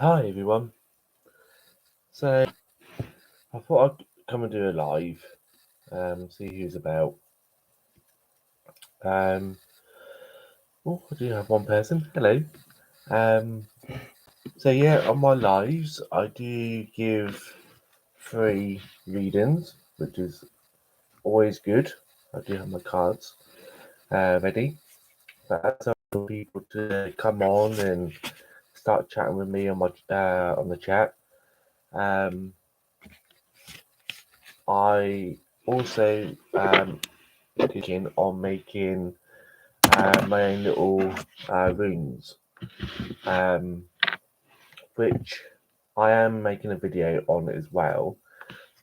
Hi everyone. So I thought I'd come and do a live, see who's about. I do have one person. Hello. So yeah, on my lives I do give 3 readings, which is always good. I do have my cards ready. But for people to come on and start chatting with me on my on the chat. I also thinking on making my own little runes, which I am making a video on as well.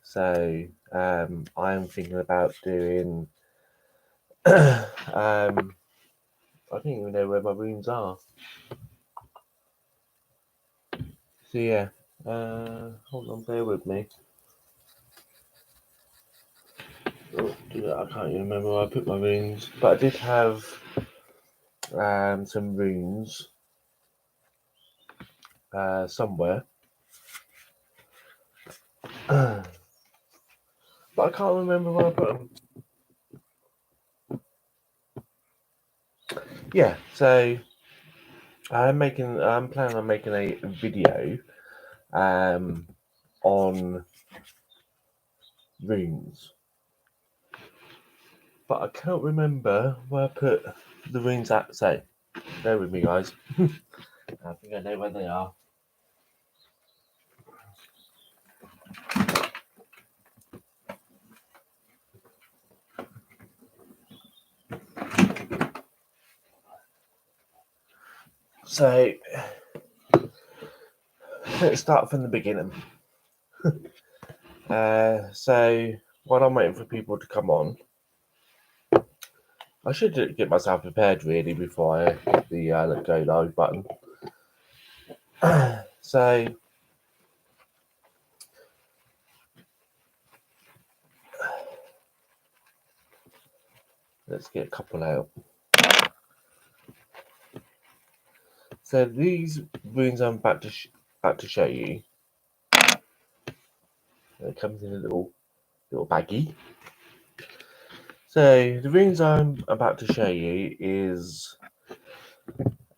So I am thinking about doing. I don't even know where my runes are. So yeah, hold on, bear with me. Oh, I can't even remember where I put my runes, but I did have some runes somewhere. But I can't remember where I put them. Yeah, so I'm planning on making a video on runes, but I can't remember where I put the runes at. So bear with me, guys. I think I know where they are. So let's start from the beginning. So while I'm waiting for people to come on, I should get myself prepared really before I hit the let go live button. So let's get a couple out. So these runes I'm about to show you. It comes in a little baggie. So the runes I'm about to show you is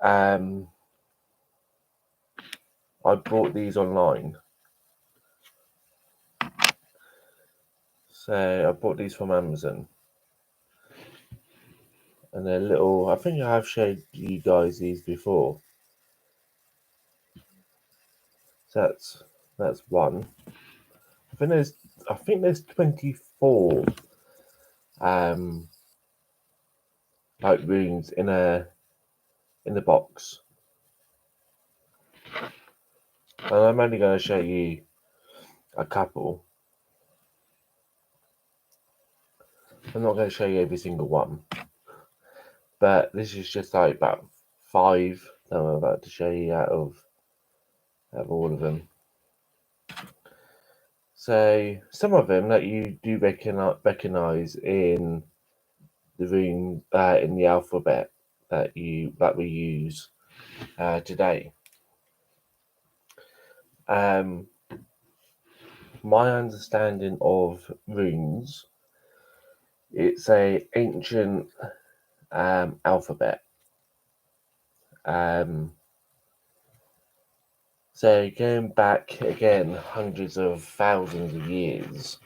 I bought these online. So I bought these from Amazon. And they're little, I think I have showed you guys these before. So that's one. I think there's 24 like runes in the box. And I'm only going to show you a couple. I'm not going to show you every single one. But this is just like about 5 that I'm about to show you out of all of them. So some of them that you do recognize in the rune in the alphabet that we use today. My understanding of runes, it's a ancient alphabet. So going back again hundreds of thousands of years,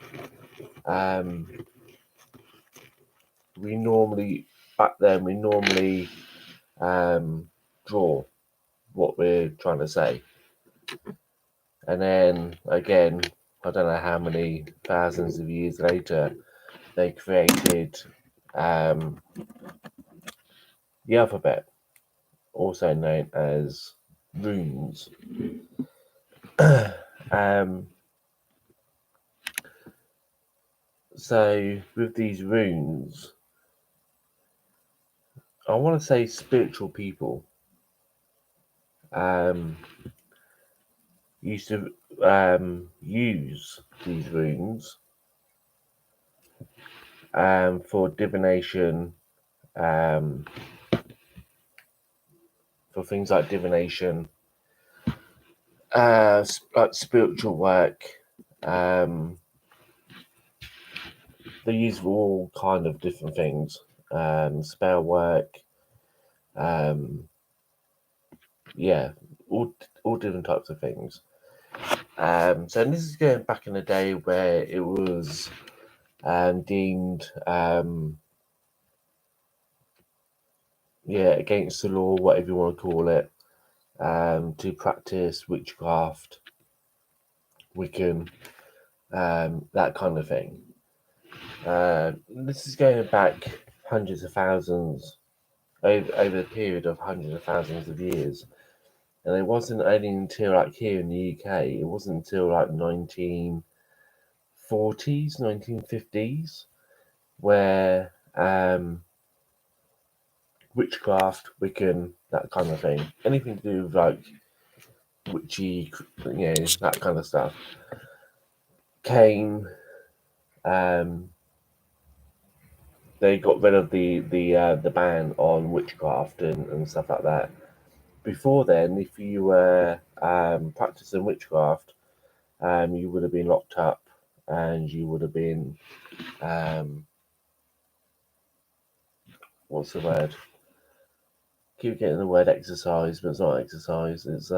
we normally draw what we're trying to say, and then again, I don't know how many thousands of years later, they created the alphabet, also known as runes. So with these runes, I want to say spiritual people used to use these runes for divination, for things like divination, like spiritual work. They use for all kind of different things. Spell work. Yeah, all different types of things. So this is going back in the day where it was deemed against the law, whatever you want to call it, to practice witchcraft, Wiccan, that kind of thing. This is going back hundreds of thousands, over the period of hundreds of thousands of years. And it wasn't only until, like, here in the UK, it wasn't until like 1940s, 1950s, where witchcraft, Wiccan, that kind of thing, anything to do with like witchy, that kind of stuff, came. They got rid of the ban on witchcraft and stuff like that. Before then, if you were practicing witchcraft, you would have been locked up, and you would have been what's the word? Keep getting the word exercise, but it's not exercise. It's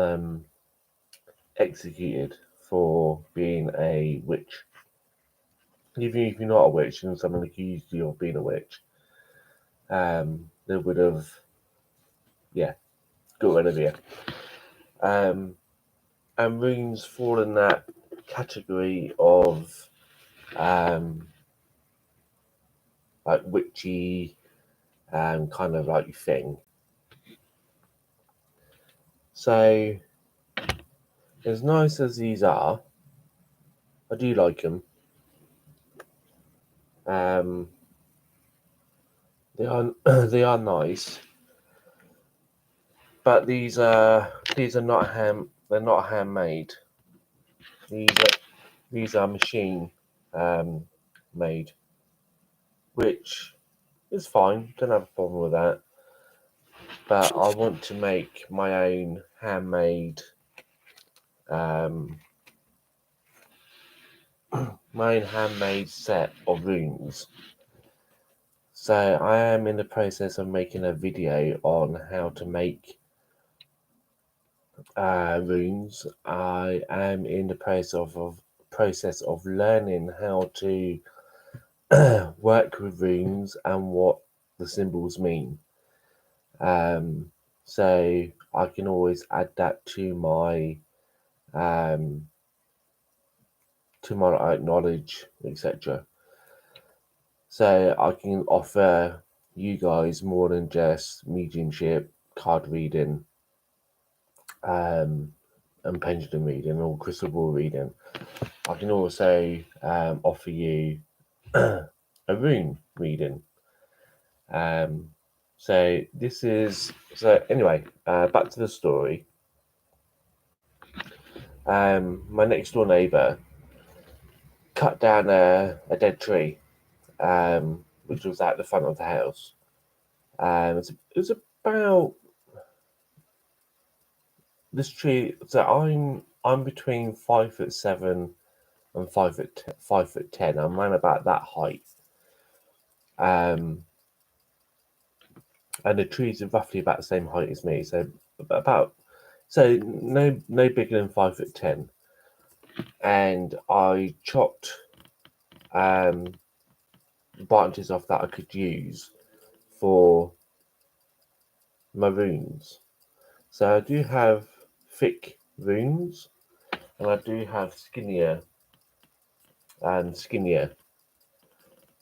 executed for being a witch. Even if you're not a witch and someone accused you of being a witch, they would have, got rid of you. And runes fall in that category of like witchy kind of like thing. So, as nice as these are, I do like them. They are they are nice, but these are not they're not handmade. These are machine made, which is fine. Don't have a problem with that. But I want to make my own handmade set of runes. So I am in the process of making a video on how to make runes. I am in the process of learning how to work with runes and what the symbols mean. So I can always add that to my knowledge, etc. So I can offer you guys more than just mediumship, card reading, and pendulum reading or crystal ball reading. I can also offer you a rune reading. So anyway, back to the story. My next door neighbour cut down a dead tree, which was at the front of the house. It was about this tree. So I'm between 5'7" and 5'10". I'm around about that height. And the trees are roughly about the same height as me. So no bigger than 5'10". And I chopped branches off that I could use for my runes. So I do have thick runes, and I do have skinnier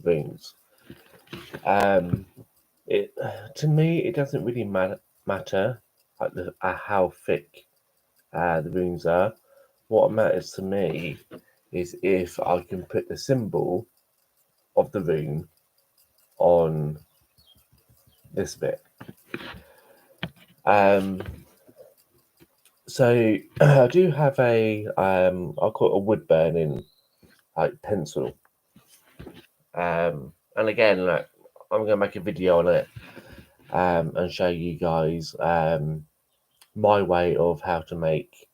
runes. To me, it doesn't really matter like how thick the runes are. What matters to me is if I can put the symbol of the rune on this bit. So I do have I'll call it a wood burning like pencil. And again, like, I'm gonna make a video on it and show you guys my way of how to make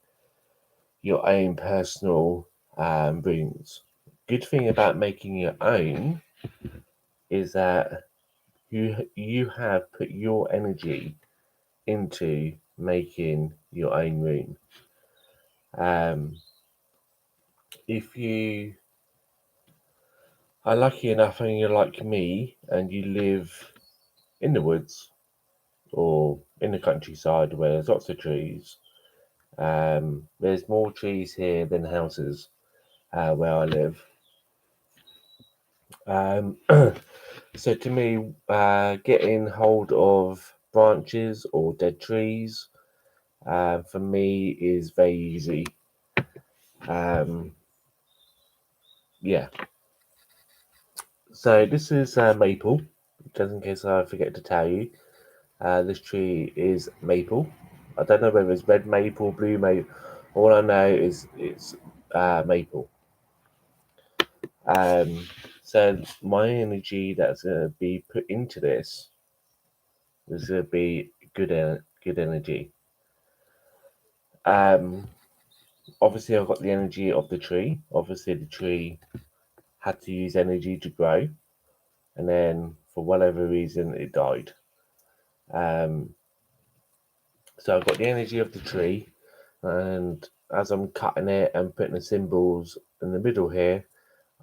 your own personal runes. Good thing about making your own is that you have put your energy into making your own rune. If you are lucky enough and you're like me and you live in the woods or in the countryside where there's lots of trees, there's more trees here than houses where I live. So to me, getting hold of branches or dead trees for me is very easy. Yeah. So this is maple. Just in case I forget to tell you, this tree is maple. I don't know whether it's red maple, blue maple. All I know is it's maple. So my energy that's going to be put into this is going to be good energy. Obviously, I've got the energy of the tree. Obviously, the tree had to use energy to grow, and then for whatever reason, it died. So I've got the energy of the tree, and as I'm cutting it and putting the symbols in the middle here,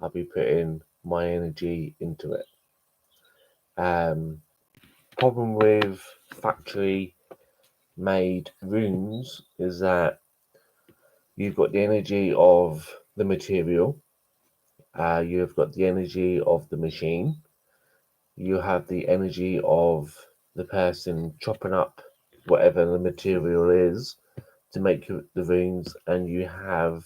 I'll be putting my energy into it. Problem with factory made runes is that you've got the energy of the material, you've got the energy of the machine, you have the energy of the person chopping up whatever the material is to make the runes, and you have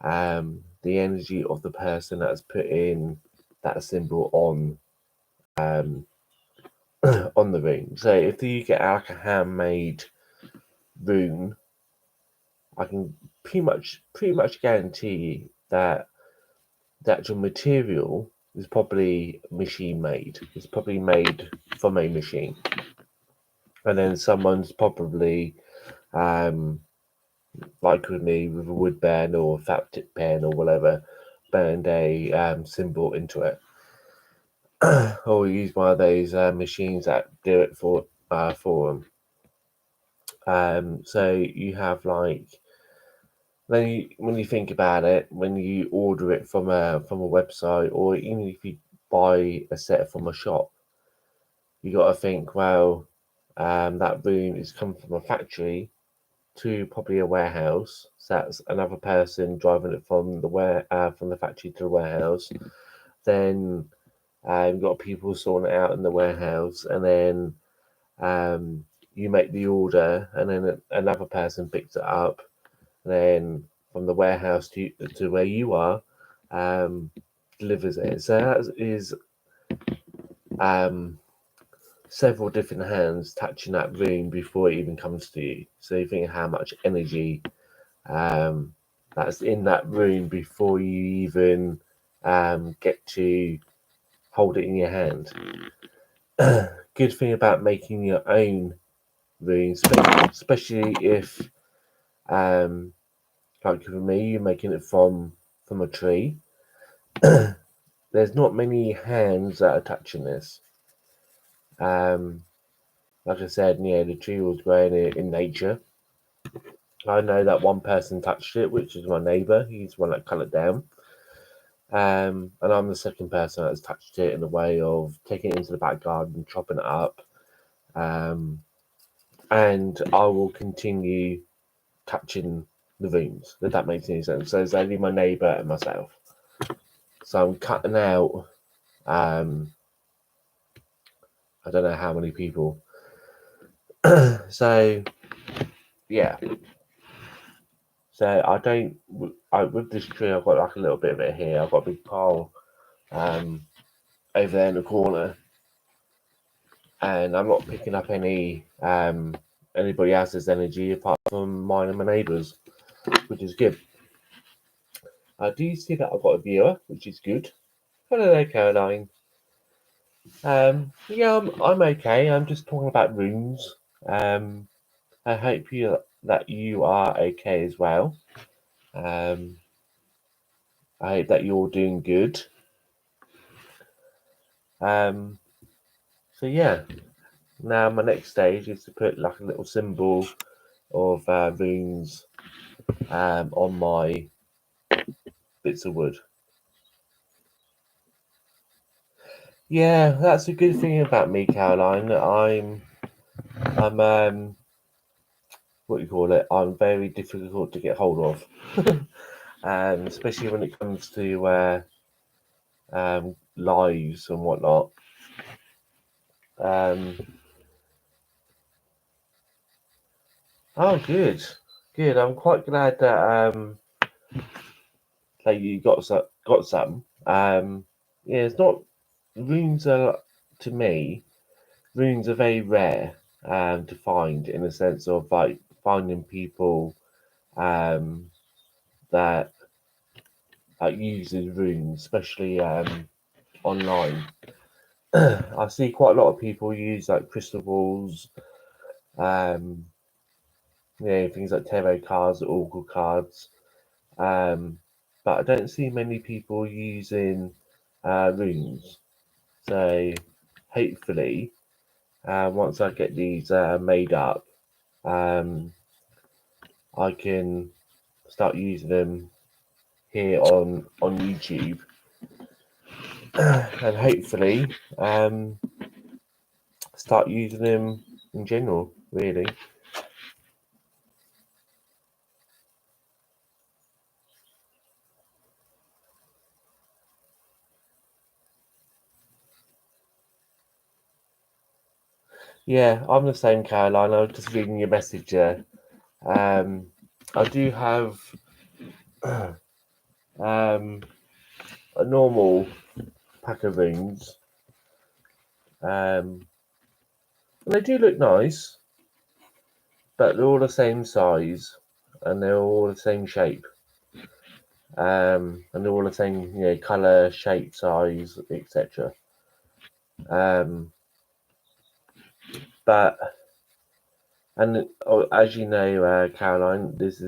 the energy of the person that's put in that symbol on on the rune. So if you get like a handmade rune, I can pretty much guarantee that the actual material is probably machine made. It's probably made from a machine, and then someone's probably like with me with a wood pen or a fat tip pen or whatever, burned a symbol into it, or use one of those machines that do it for them. So you have like then when you think about it, when you order it from a website, or even if you buy a set from a shop, you got to think, well, that rune is come from a factory to probably a warehouse. So that's another person driving it from from the factory to the warehouse. Then you've got people sorting it out in the warehouse, and then you make the order, and then another person picks it up, and then from the warehouse to where you are, delivers it. So that is several different hands touching that rune before it even comes to you. So you think how much energy that's in that rune before you even get to hold it in your hand. Good thing about making your own runes, especially if, like for me, you're making it from a tree. There's not many hands that are touching this. Like I said, yeah, the tree was growing in nature. I know that one person touched it, which is my neighbour. He's the one that cut it down. And I'm the second person that's touched it in the way of taking it into the back garden, chopping it up. And I will continue touching the runes, if that makes any sense. So it's only my neighbour and myself. So I'm cutting out, I don't know how many people. So, yeah. So with this tree, I've got like a little bit of it here. I've got a big pile over there in the corner, and I'm not picking up anybody else's energy apart from mine and my neighbours, which is good. Do you see that I've got a viewer, which is good? Hello there, Caroline. Yeah, I'm okay. I'm just talking about runes. I hope that you are okay as well. I hope that you're doing good. So yeah, now my next stage is to put like a little symbol of runes on my bits of wood. Yeah, that's a good thing about me, Caroline. I'm what do you call it? I'm very difficult to get hold of, especially when it comes to lives and whatnot. Um, oh, good, good. I'm quite glad that you got some. Yeah, it's not runes are to me. Runes are very rare to find in the sense of like finding people um, that uses runes, especially online. I see quite a lot of people use like crystal balls, um, things like tarot cards, oracle cards, um, but I don't see many people using runes. So hopefully, once I get these made up, um, I can start using them here on YouTube, and hopefully start using them in general. Really, yeah, I'm the same, Caroline. I was just reading your message there. Um, I do have um, a normal pack of rings. And they do look nice, but they're all the same size and they're all the same shape. And they're all the same, color, shape, size, etc. Um, but as you know, Caroline, these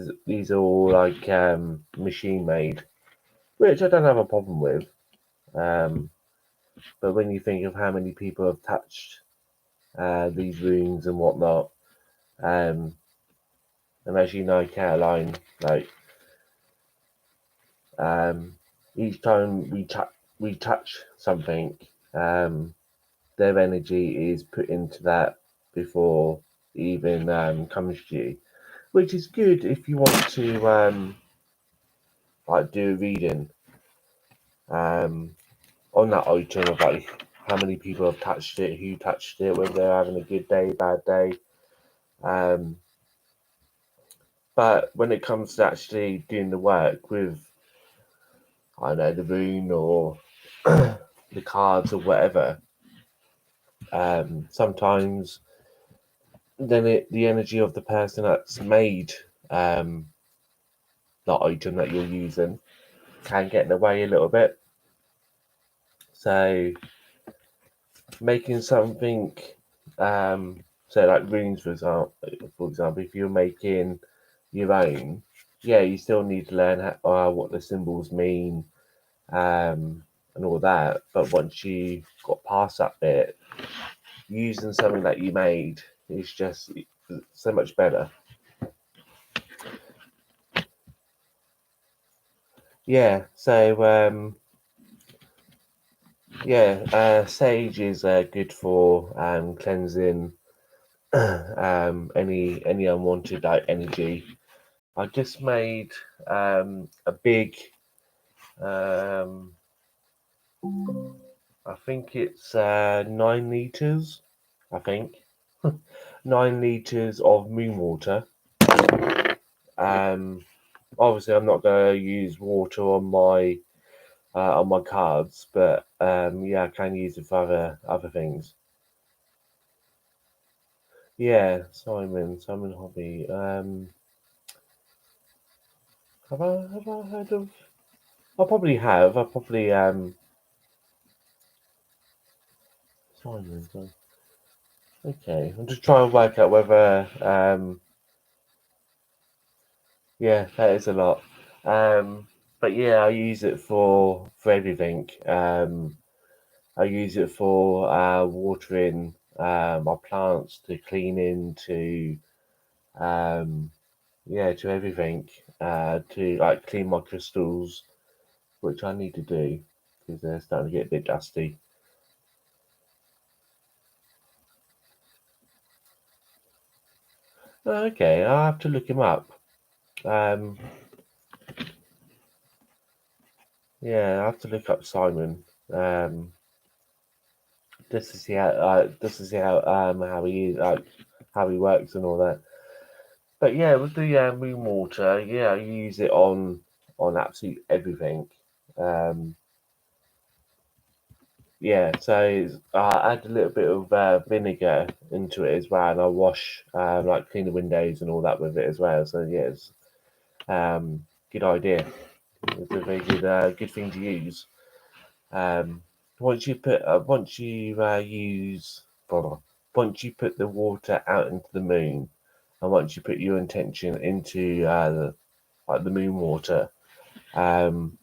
are all like machine made, which I don't have a problem with. Um, but when you think of how many people have touched these rooms and whatnot, um, and as you know, Caroline, like um, each time we touch something, um, their energy is put into that before it even comes to you, which is good if you want to like do a reading um, on that item of like how many people have touched it, who touched it, whether they're having a good day, bad day. Um, but when it comes to actually doing the work with, I don't know, the rune or the cards or whatever, sometimes the energy of the person that's made um, the item that you're using can get in the way a little bit. So making something, so like runes, for example, if you're making your own, yeah, you still need to learn what the symbols mean and all that. But once you got past that bit, using something that you made is just so much better. Yeah. So yeah, sage is good for cleansing any unwanted like energy. I just made a big, um, I think it's 9 liters. I think 9 liters of moon water. Um, Obviously, I'm not going to use water on my cards, but yeah, I can use it for other things. Yeah, Simon Hobby. Have I heard of? I probably have. I probably Simon. Okay, I'm just trying to work out whether yeah, that is a lot. But yeah, I use it for everything. I use it for watering my plants, to cleaning, to to everything. To like clean my crystals, which I need to do because they're starting to get a bit dusty. Okay, I'll have to look him up. Um, yeah, I have to look up Simon. Just to see how he how he works and all that. But yeah, with the moon water, yeah, I use it on absolutely everything. Um, yeah, so I add a little bit of vinegar into it as well, and I wash like clean the windows and all that with it as well. So yeah, it's good idea. It's a very good thing to use. Um, once you use once you put the water out into the moon, and once you put your intention into the moon water, um,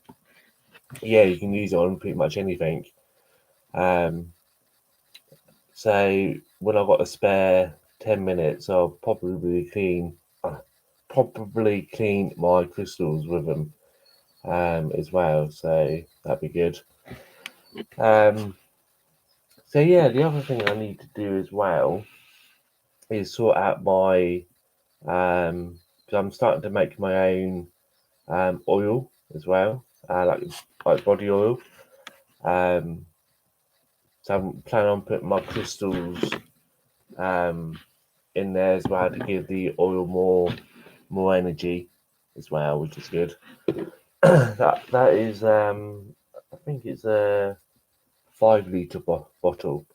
yeah, you can use it on pretty much anything. Um, so when I've got a spare 10 minutes, I'll probably clean my crystals with them as well. So that'd be good. Um, so yeah, the other thing I need to do as well is sort out my 'cause I'm starting to make my own oil as well, like body oil. Um, so I'm planning on putting my crystals um, in there as well to give the oil more energy as well, which is good. That is I think it's a 5 litre bottle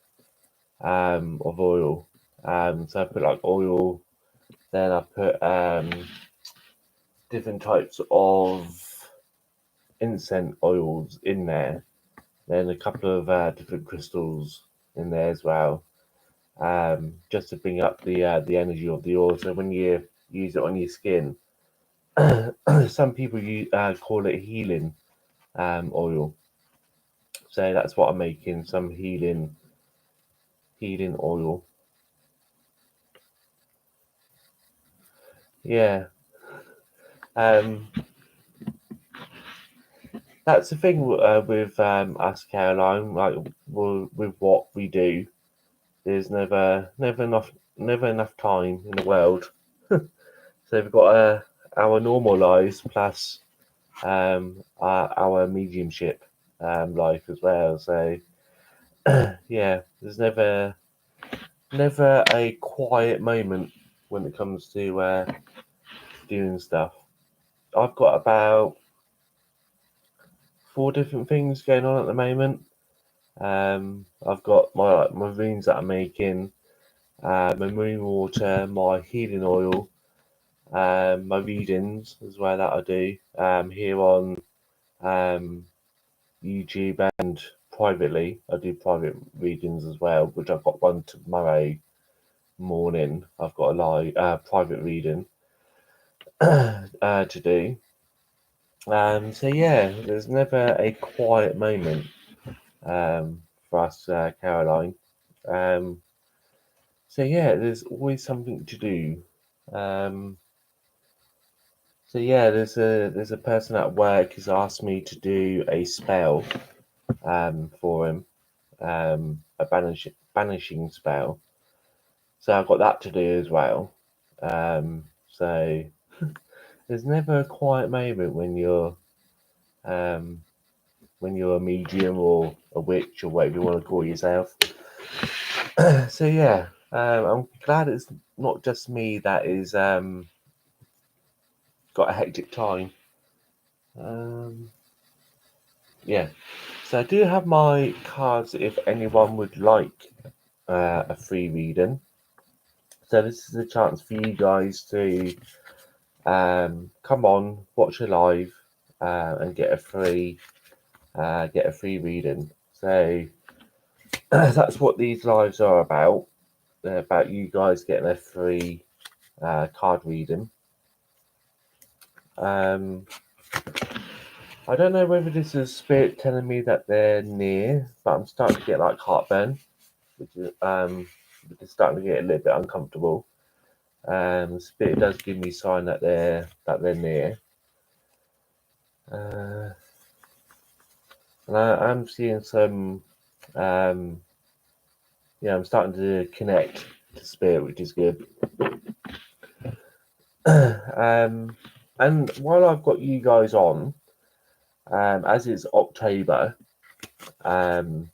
of oil. So I put like oil, then I put different types of incense oils in there, then a couple of different crystals in there as well, just to bring up the energy of the oil. So when you use it on your skin, some people call it healing oil. So that's what I'm making, some healing oil. Yeah. Um, that's the thing with us, Caroline. Like with what we do, there's never enough time in the world. So we've got our normal lives plus our mediumship life as well. So yeah, there's never a quiet moment when it comes to doing stuff. I've got about 4 different things going on at the moment. I've got my runes that I'm making, my marine water, my healing oil, my readings as well that I do here on um, YouTube and privately. I do private readings as well, which I've got one tomorrow morning. I've got a live private reading to do. So yeah, there's never a quiet moment for us, Caroline. Um, so yeah, there's always something to do. Um, so yeah, there's a person at work who's asked me to do a spell for him, a banishing spell. So I've got that to do as well. So there's never a quiet moment um, when you're a medium or a witch or whatever you want to call yourself. So yeah, I'm glad it's not just me that is got a hectic time. Um, yeah, so I do have my cards if anyone would like a free reading. So this is a chance for you guys to come on, watch a live, and get a free reading. So that's what these lives are about. They're about you guys getting a free card reading. Um, I don't know whether this is spirit telling me that they're near, but I'm starting to get like heartburn, which is starting to get a little bit uncomfortable. Spirit does give me a sign that they're near. And I'm seeing some, I'm starting to connect to spirit, which is good. And while I've got you guys on, as it's October, um,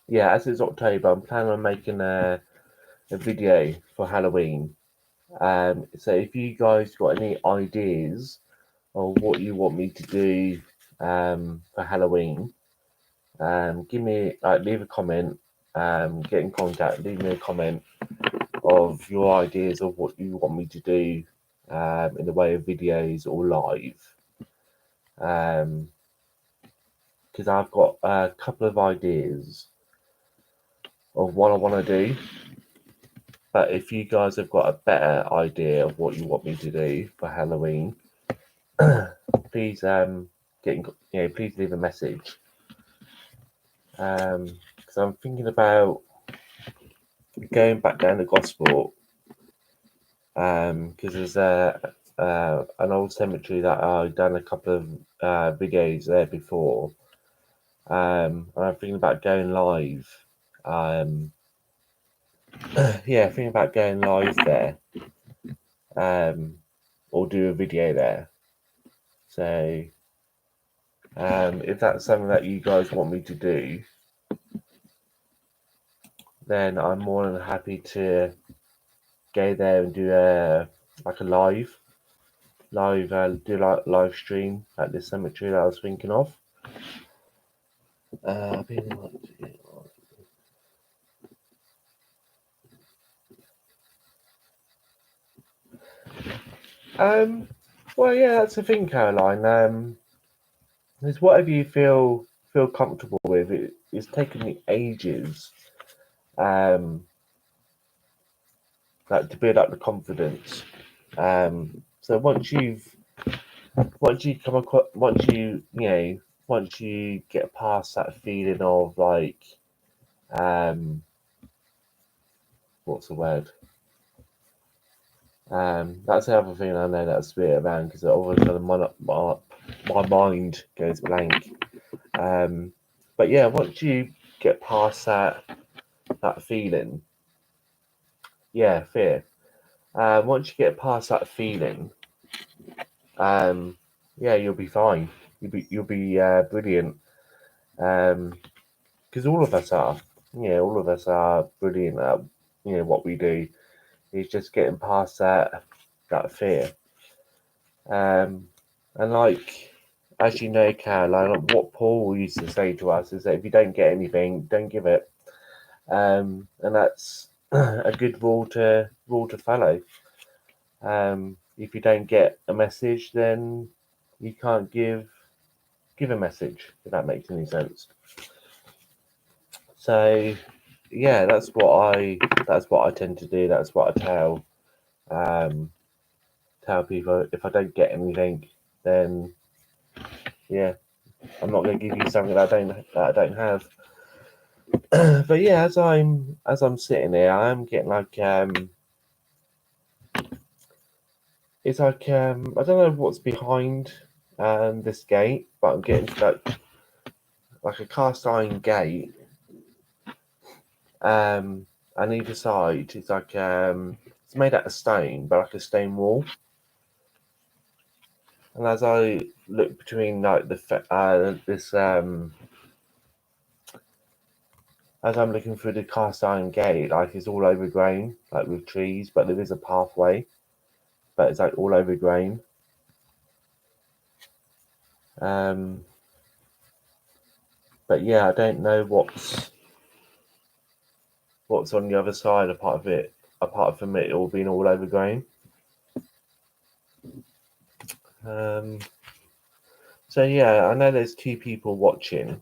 I'm planning on making a video for Halloween. So if you guys got any ideas of what you want me to do for Halloween, leave a comment, get in contact, leave me a comment of your ideas of what you want me to do in the way of videos or live. Because I've got a couple of ideas of what I want to do. But if you guys have got a better idea of what you want me to do for Halloween, please please leave a message. Because I'm thinking about going back down the gospel. Because there's an old cemetery that I've done a couple of videos there before. And I'm thinking about going live. Thinking about going live there. Or do a video there. So, if that's something that you guys want me to do, then I'm more than happy to go there and do a live stream at this cemetery that I was thinking of. Well, yeah, that's the thing, Caroline. It's whatever you feel comfortable with. It's taken me ages, to build up the confidence. So once you come across, once you get past that feeling of like, what's the word? That's the other thing I know that's spirit around, because all of a sudden my mind goes blank. But yeah, once you get past that feeling, fear. Once you get past that feeling, you'll be fine. You'll be brilliant. Because all of us are. All of us are brilliant at what we do. It's just getting past that fear. And like, as you know, Caroline, what Paul used to say to us is that if you don't get anything, don't give it. And that's a good rule to follow. If you don't get a message, then you can't give a message, if that makes any sense. So yeah, that's what I tend to do. That's what I tell people. If I don't get anything, then I'm not going to give you something that I don't have. But yeah, as I'm sitting there, I'm getting like it's like I don't know what's behind this gate, but I'm getting like a cast iron gate. On either side, it's like it's made out of stone, but like a stone wall. And as I look between like this as I'm looking through the cast iron gate, like it's all overgrown, like with trees, but there is a pathway, but it's like all overgrown. But yeah, I don't know what's on the other side apart from it all being all overgrown. So yeah, I know there's 2 people watching,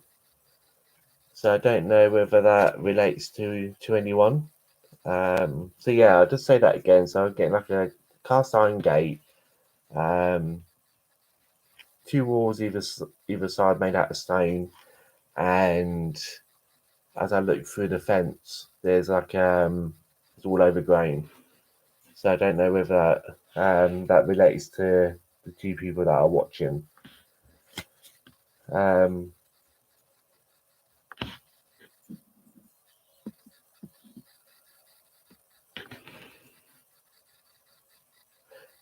so I don't know whether that relates to anyone. So yeah, I'll just say that again. So I'm getting like a cast iron gate, two walls either side made out of stone, and as I look through the fence, there's like it's all overgrown. So I don't know whether that relates to the two people that are watching. Um,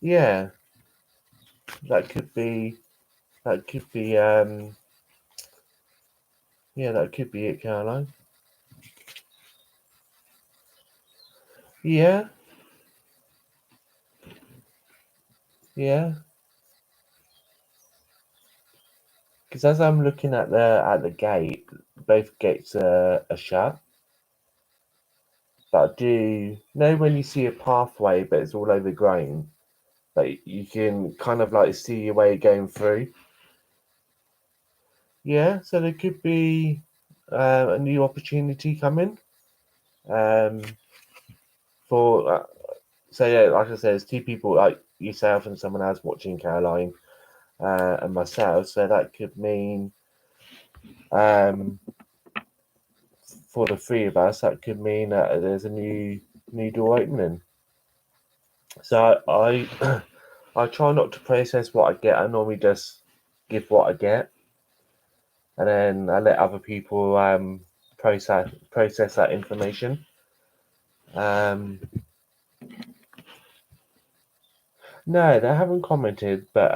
yeah, that could be that could be yeah, that could be it, Caroline. Yeah, yeah. Because as I'm looking at the gate, both gates are shut. But I do know when you see a pathway, but it's all overgrown, but you can kind of like see your way going through. Yeah, so there could be a new opportunity coming. Um, for so yeah, like I said, there's two people like yourself and someone else watching, Caroline, and myself. So that could mean um, for the three of us, that could mean that there's a new door opening. So I I try not to process what I get. I normally just give what I get, and then I let other people process that information. Um, no, they haven't commented, but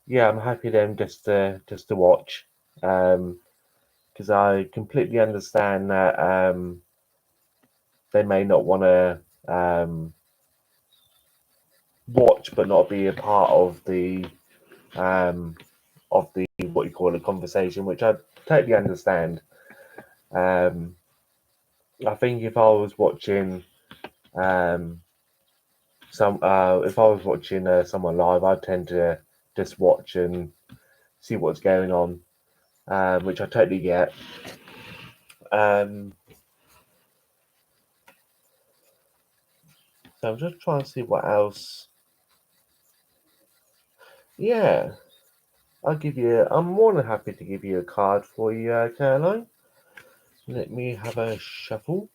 yeah, I'm happy then just to watch, because I completely understand that they may not want to watch but not be a part um, of the what you call a conversation, which I totally understand. Um, I think if I was watching um, if I was watching someone live, I'd tend to just watch and see what's going on, which I totally get. Um, so I'm just trying to see what else. Yeah, I'm more than happy to give you a card for you, Caroline. Let me have a shuffle.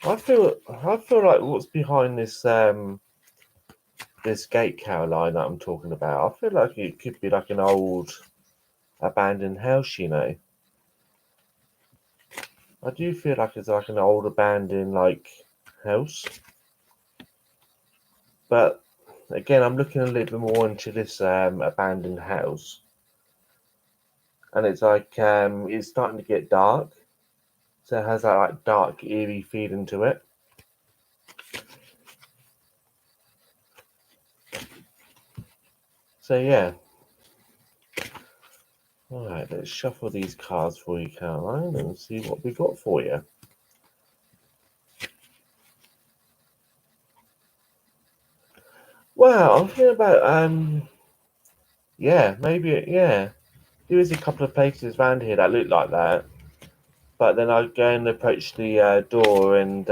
I feel like what's behind this gate, Caroline, that I'm talking about. I feel like it could be like an old abandoned house. I do feel like it's like an old abandoned like house. But again, I'm looking a little bit more into this abandoned house, and it's like it's starting to get dark, so it has that like dark, eerie feeling to it. So yeah, all right, let's shuffle these cards for you, Caroline, and see what we got for you. Well, I'm thinking about yeah, maybe yeah. There is a couple of places around here that look like that, but then I go and approach the door and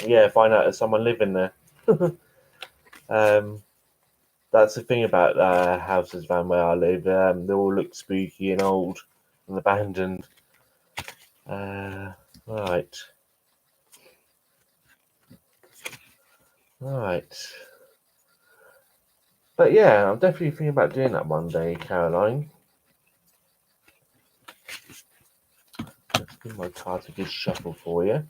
yeah, find out there's someone living there. um, that's the thing about houses around where I live. They all look spooky and old and abandoned. Uh, right, right. But yeah, I'm definitely thinking about doing that one day, Caroline. Let's give my cards a good shuffle for you.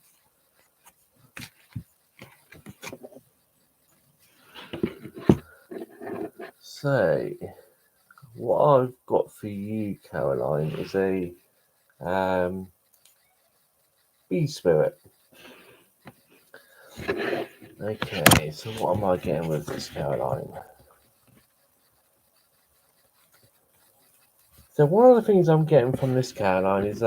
So, what I've got for you, Caroline, is a um, bee spirit. Okay, so what am I getting with this, Caroline? So one of the things I'm getting from this, Caroline, is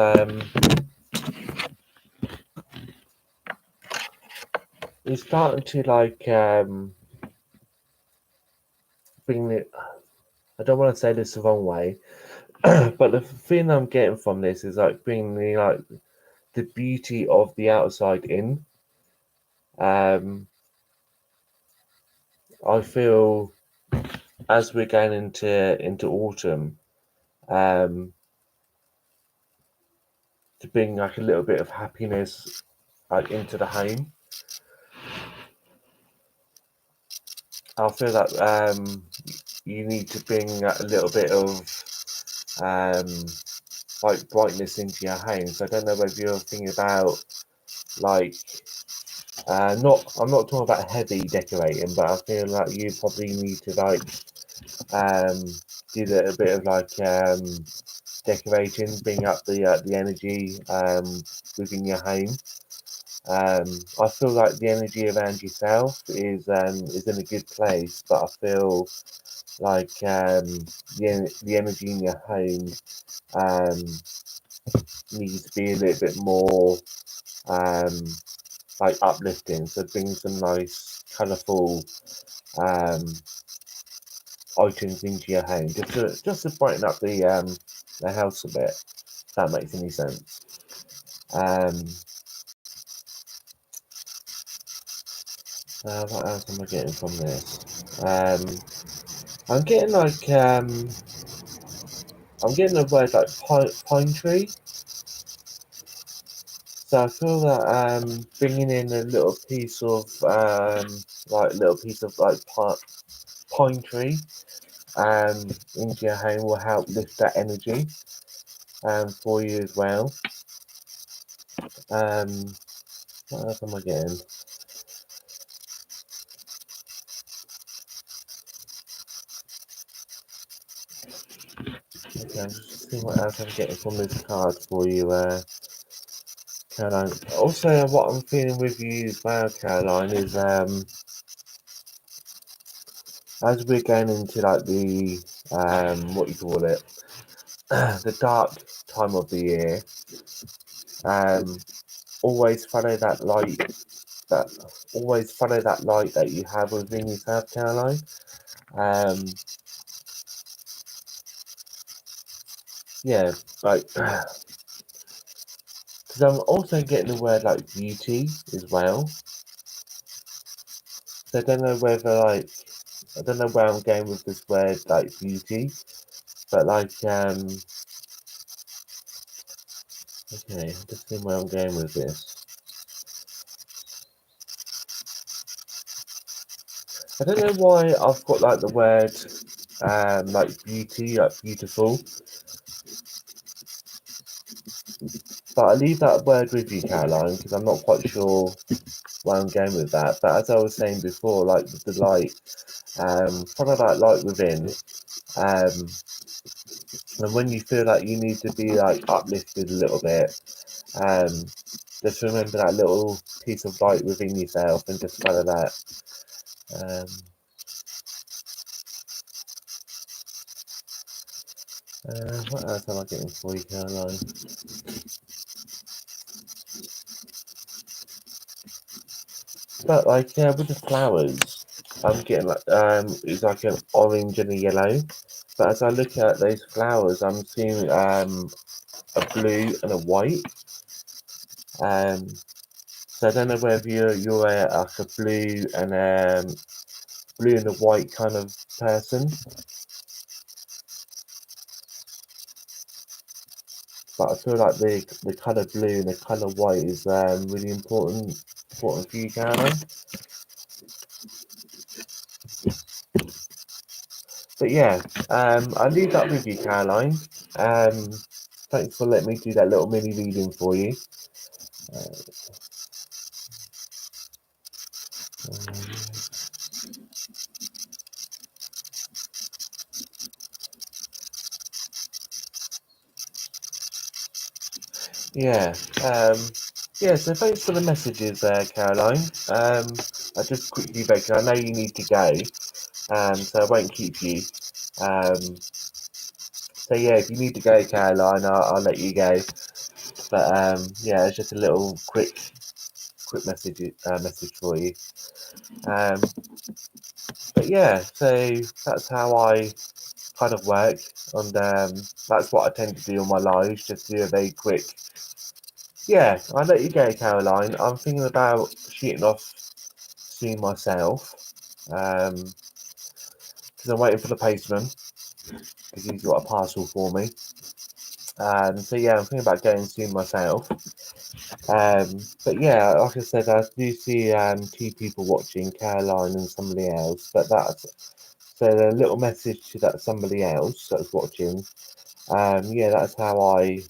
it's starting to like bring it. I don't want to say this the wrong way, but the thing I'm getting from this is like bringing the beauty of the outside in. Um, I feel as we're going into autumn, to bring like a little bit of happiness like into the home. I feel that you need to bring a little bit of um, like brightness into your home. So I don't know whether you're thinking about like not. I'm not talking about heavy decorating, but I feel like you probably need to like do a little bit of like decorating, bring up the energy within your home. I feel like the energy around yourself is in a good place, but I feel like the energy in your home um, needs to be a little bit more um, like uplifting. So bring some nice, colourful items into your home, just to brighten up the house a bit. If that makes any sense. Um, what else am I getting from this? I'm getting like I'm getting a word like pine tree. So I feel that bringing in a little piece of pine tree into your home will help lift that energy for you as well. What else am I getting? Okay, I'm just seeing what else I'm getting from this card for you, Caroline. Also, what I'm feeling with you as well, Caroline, is as we're going into like the what you call it, the dark time of the year, um, always follow that light. Always follow that light that you have within yourself, Caroline. Yeah, like because I'm also getting the word like beauty as well. So I don't know whether like I don't know where I'm going with this word like beauty, but like okay, I'm just seeing where I'm going with this. I don't know why I've got like the word like beauty, like beautiful, but I leave that word with you, Caroline, because I'm not quite sure where I'm going with that. But as I was saying before, like with the light, follow that light within, and when you feel like you need to be like uplifted a little bit, just remember that little piece of light within yourself and just follow that. Um, what else am I getting for you, Caroline? But like with the flowers, I'm getting like it's like an orange and a yellow. But as I look at those flowers, I'm seeing a blue and a white. So I don't know whether you're like a blue and a white kind of person. But I feel like the colour blue and the colour white is really important for you, Caroline. But yeah, I'll leave that with you, Caroline. Um, Thanks for letting me do that little mini reading for you. Uh, yeah, yeah. So thanks for the messages, Caroline. I just quickly break. I know you need to go, so I won't keep you. Um, so yeah, if you need to go, Caroline, I'll let you go. But yeah, it's just a little quick message for you. Um, but yeah, so that's how I kind of work, and that's what I tend to do on my lives. Just do a very quick. Yeah, I'll let you go, Caroline. I'm thinking about shooting off soon myself. because I'm waiting for the postman because he's got a parcel for me. So yeah, I'm thinking about going soon myself. But yeah, like I said, I do see two people watching, Caroline and somebody else. But that's so a little message to that somebody else that's watching. Yeah, that's how I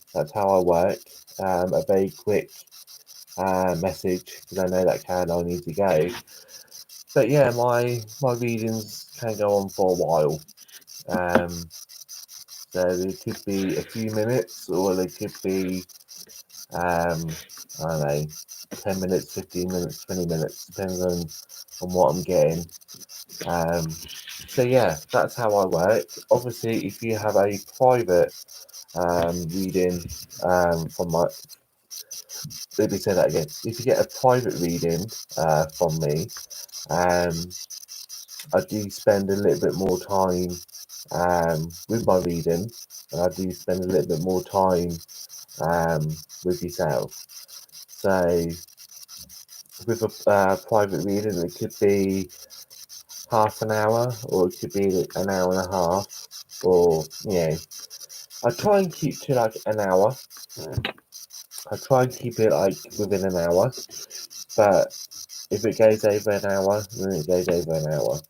work. A very quick message because I know that Caroline needs to go. But yeah, my readings can go on for a while. So it could be a few minutes, or they could be I don't know, 10 minutes, 15 minutes, 20 minutes, depends on what I'm getting. So yeah, that's how I work. Obviously, if you have a private reading from my, let me say that again. If you get a private reading from me, I do spend a little bit more time with my reading, and I do spend a little bit more time with yourself. So with a private reading, it could be half an hour, or it could be an hour and a half, or I try and keep to like an hour. I try and keep it like within an hour, but if it goes over an hour, then it goes over an hour.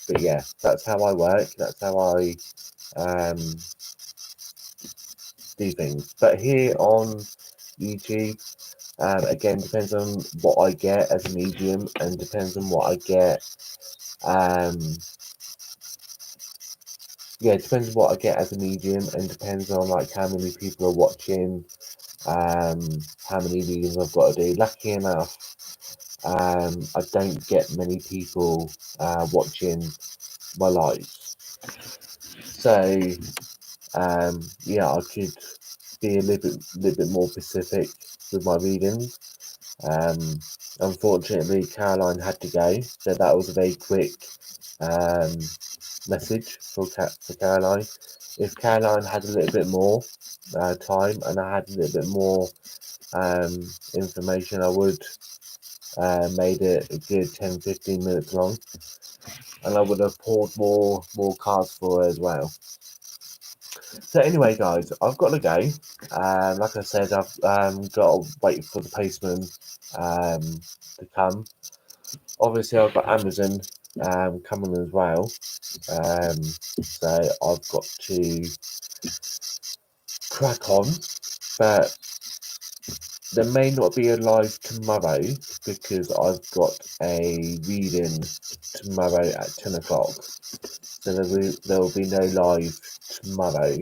But yeah, that's how I work. That's how I do things. But here on YouTube, again, depends on what I get as a medium, and depends on what I get. Yeah, it depends on what I get as a medium, and depends on like how many people are watching, how many readings I've got to do. Lucky enough, I don't get many people watching my lives, so yeah, I could be a little bit more specific with my readings. Unfortunately, Caroline had to go, so that was a very quick message for Caroline. If Caroline had a little bit more time and I had a little bit more information, I would made it a good 10-15 minutes long, and I would have poured more cards for her as well. So anyway, guys, I've got to go. Like I said, I've got to wait for the postman to come. Obviously, I've got Amazon coming as well. So I've got to crack on. But there may not be a live tomorrow because I've got a reading tomorrow at 10 o'clock. So there will be no live tomorrow.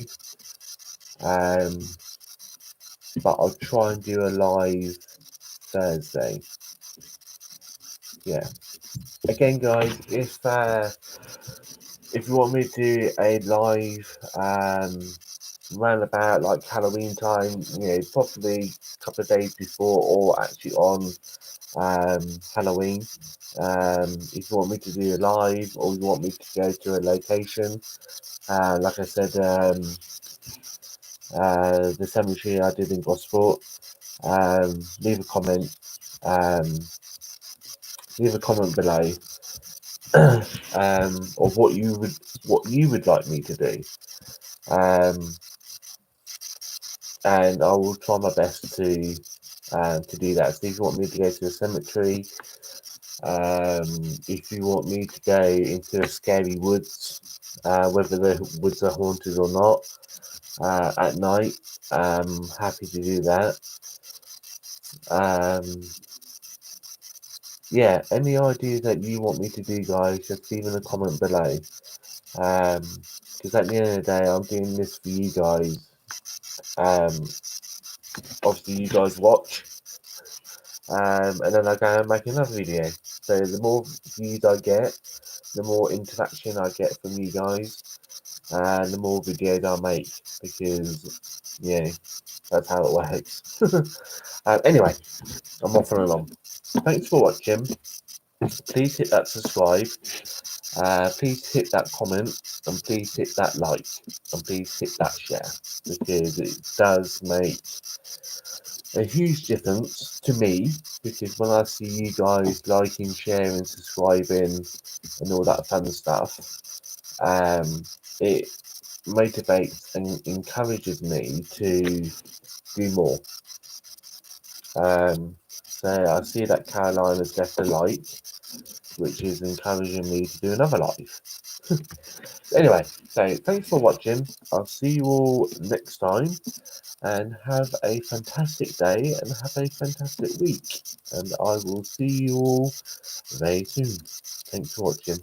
But I'll try and do a live Thursday. Yeah. Again, guys, if you want me to do a live round about like Halloween time, probably a couple of days before, or actually on Halloween. If you want me to do a live, or you want me to go to a location, like I said, the cemetery I did in Gosport, leave a comment. Leave a comment below of what you would like me to do, and I will try my best to do that. So if you want me to go to a cemetery, if you want me to go into a scary woods, whether the woods are haunted or not, at night, I'm happy to do that. Yeah, any ideas that you want me to do, guys, just leave in a comment below. Because at the end of the day, I'm doing this for you guys. Obviously, you guys watch, and then I go and make another video. So the more views I get, the more interaction I get from you guys, and the more videos I make, because that's how it works. Anyway, I'm off and along. Thanks for watching. Please hit that subscribe, please hit that comment, and please hit that like, and please hit that share, because it does make a huge difference to me, because when I see you guys liking, sharing, subscribing, and all that fun stuff, it motivates and encourages me to do more. So I see that Caroline has left a like, which is encouraging me to do another live. Anyway, so thanks for watching. I'll see you all next time, and have a fantastic day and have a fantastic week. And I will see you all very soon. Thanks for watching.